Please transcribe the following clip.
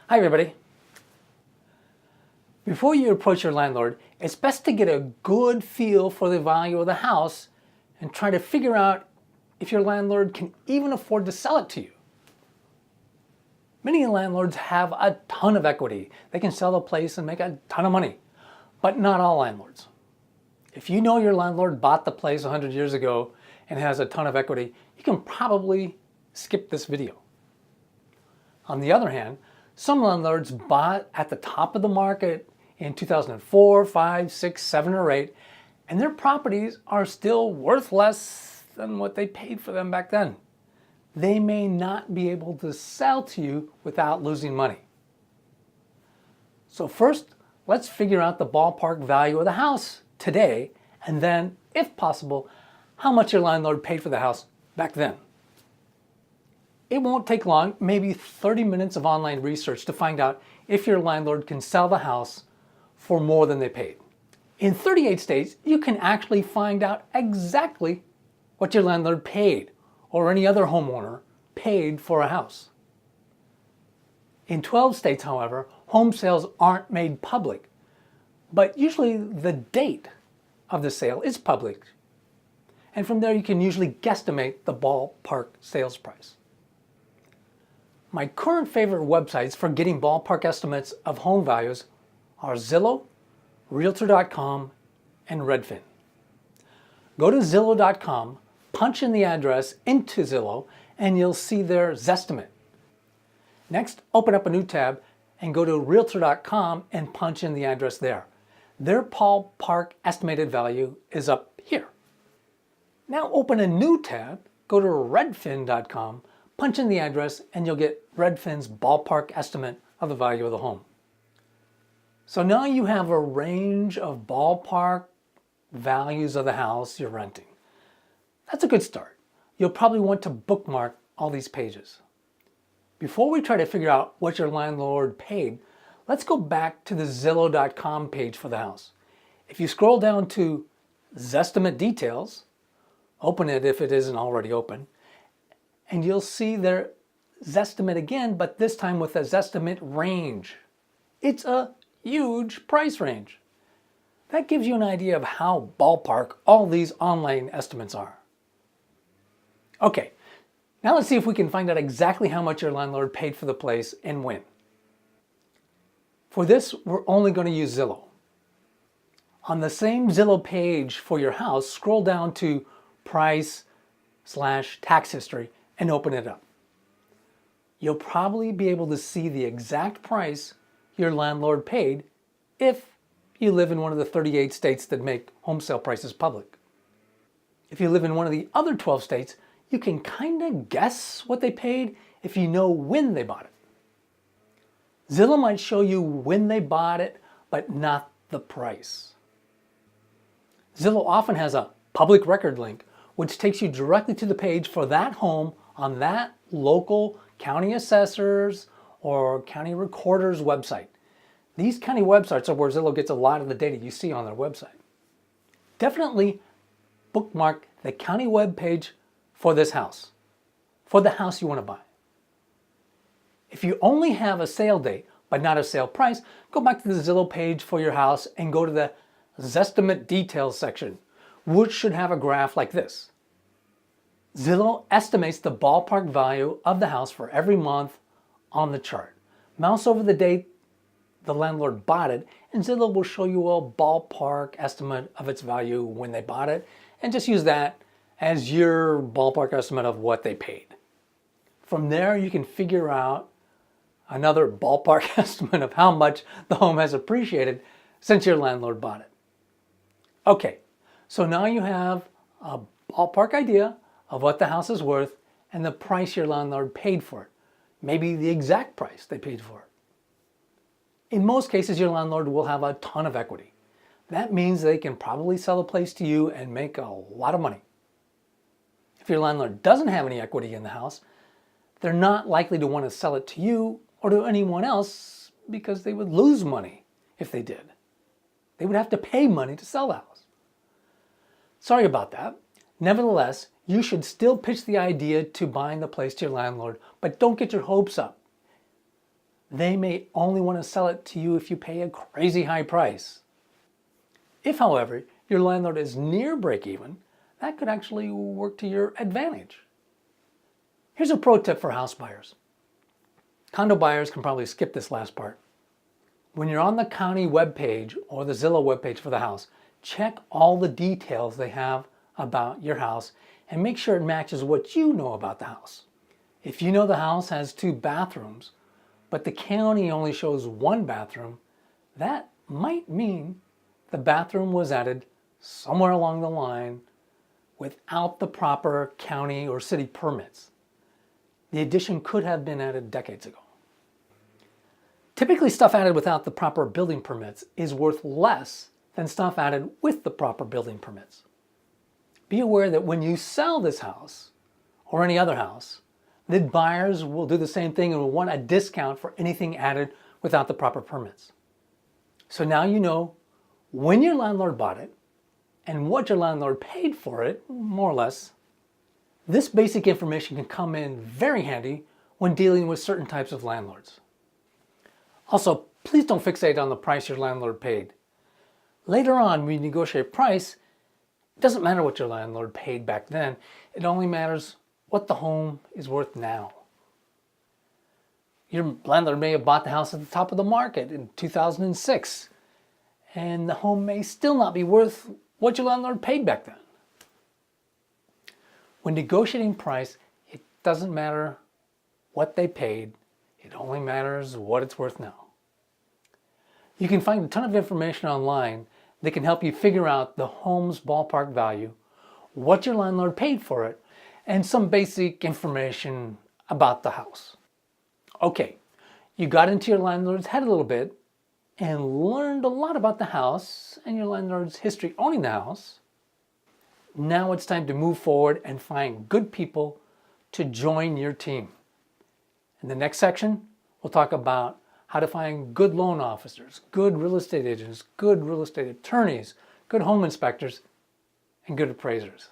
Hi everybody. Before you approach your landlord, it's best to get a good feel for the value of the house and try to figure out if your landlord can even afford to sell it to you. Many landlords have a ton of equity. They can sell the place and make a ton of money, but not all landlords. If you know your landlord bought the place 100 years ago and has a ton of equity, you can probably skip this video. On the other hand, some landlords bought at the top of the market in 2004, 5, 6, 7, or 8, and their properties are still worth less than what they paid for them back then. They may not be able to sell to you without losing money. So first, let's figure out the ballpark value of the house today, and then, if possible, how much your landlord paid for the house back then. It won't take long, maybe 30 minutes of online research to find out if your landlord can sell the house for more than they paid. In 38 states, you can actually find out exactly what your landlord paid or any other homeowner paid for a house. In 12 states, however, home sales aren't made public, but usually the date of the sale is public. And from there, you can usually guesstimate the ballpark sales price. My current favorite websites for getting ballpark estimates of home values are Zillow, Realtor.com, and Redfin. Go to Zillow.com, punch in the address into Zillow, and you'll see their Zestimate. Next, open up a new tab and go to Realtor.com and punch in the address there. Their ballpark estimated value is up here. Now open a new tab, go to Redfin.com, punch in the address, and you'll get Redfin's ballpark estimate of the value of the home. So now you have a range of ballpark values of the house you're renting. That's a good start. You'll probably want to bookmark all these pages. Before we try to figure out what your landlord paid, let's go back to the Zillow.com page for the house. If you scroll down to Zestimate Details, open it if it isn't already open, and you'll see their Zestimate again, but this time with a Zestimate range. It's a huge price range. That gives you an idea of how ballpark all these online estimates are. Okay, now let's see if we can find out exactly how much your landlord paid for the place and when. For this, we're only going to use Zillow. On the same Zillow page for your house, scroll down to Price/Tax History and open it up. You'll probably be able to see the exact price your landlord paid if you live in one of the 38 states that make home sale prices public. If you live in one of the other 12 states, you can kind of guess what they paid if you know when they bought it. Zillow might show you when they bought it, but not the price. Zillow often has a public record link, which takes you directly to the page for that home on that local county assessor's or county recorder's website. These county websites are where Zillow gets a lot of the data you see on their website. Definitely bookmark the county web page for this house, for the house you want to buy. If you only have a sale date but not a sale price, go back to the Zillow page for your house and go to the Zestimate Details section, which should have a graph like this. Zillow estimates the ballpark value of the house for every month on the chart. Mouse over the date the landlord bought it, and Zillow will show you a ballpark estimate of its value when they bought it, and just use that as your ballpark estimate of what they paid. From there, you can figure out another ballpark estimate of how much the home has appreciated since your landlord bought it. Okay, so now you have a ballpark idea of what the house is worth and the price your landlord paid for it. Maybe the exact price they paid for it. In most cases, your landlord will have a ton of equity. That means they can probably sell the place to you and make a lot of money. If your landlord doesn't have any equity in the house, they're not likely to want to sell it to you or to anyone else because they would lose money if they did. They would have to pay money to sell the house. Sorry about that. Nevertheless, you should still pitch the idea to buying the place to your landlord, but don't get your hopes up. They may only want to sell it to you if you pay a crazy high price. If, however, your landlord is near break-even, that could actually work to your advantage. Here's a pro tip for house buyers. Condo buyers can probably skip this last part. When you're on the county webpage or the Zillow webpage for the house, check all the details they have about your house and make sure it matches what you know about the house. If you know the house has 2 bathrooms, but the county only shows 1 bathroom, that might mean the bathroom was added somewhere along the line without the proper county or city permits. The addition could have been added decades ago. Typically, stuff added without the proper building permits is worth less than stuff added with the proper building permits. Be aware that when you sell this house or any other house, the buyers will do the same thing and will want a discount for anything added without the proper permits. So now you know when your landlord bought it and what your landlord paid for it, more or less. This basic information can come in very handy when dealing with certain types of landlords. Also, please don't fixate on the price your landlord paid. Later on, when you negotiate price, it doesn't matter what your landlord paid back then. It only matters what the home is worth now. Your landlord may have bought the house at the top of the market in 2006, and the home may still not be worth what your landlord paid back then. When negotiating price, it doesn't matter what they paid. It only matters what it's worth now. You can find a ton of information online that can help you figure out the home's ballpark value, what your landlord paid for it, and some basic information about the house. Okay, you got into your landlord's head a little bit and learned a lot about the house and your landlord's history owning the house. Now it's time to move forward and find good people to join your team. In the next section, we'll talk about how to find good loan officers, good real estate agents, good real estate attorneys, good home inspectors, and good appraisers.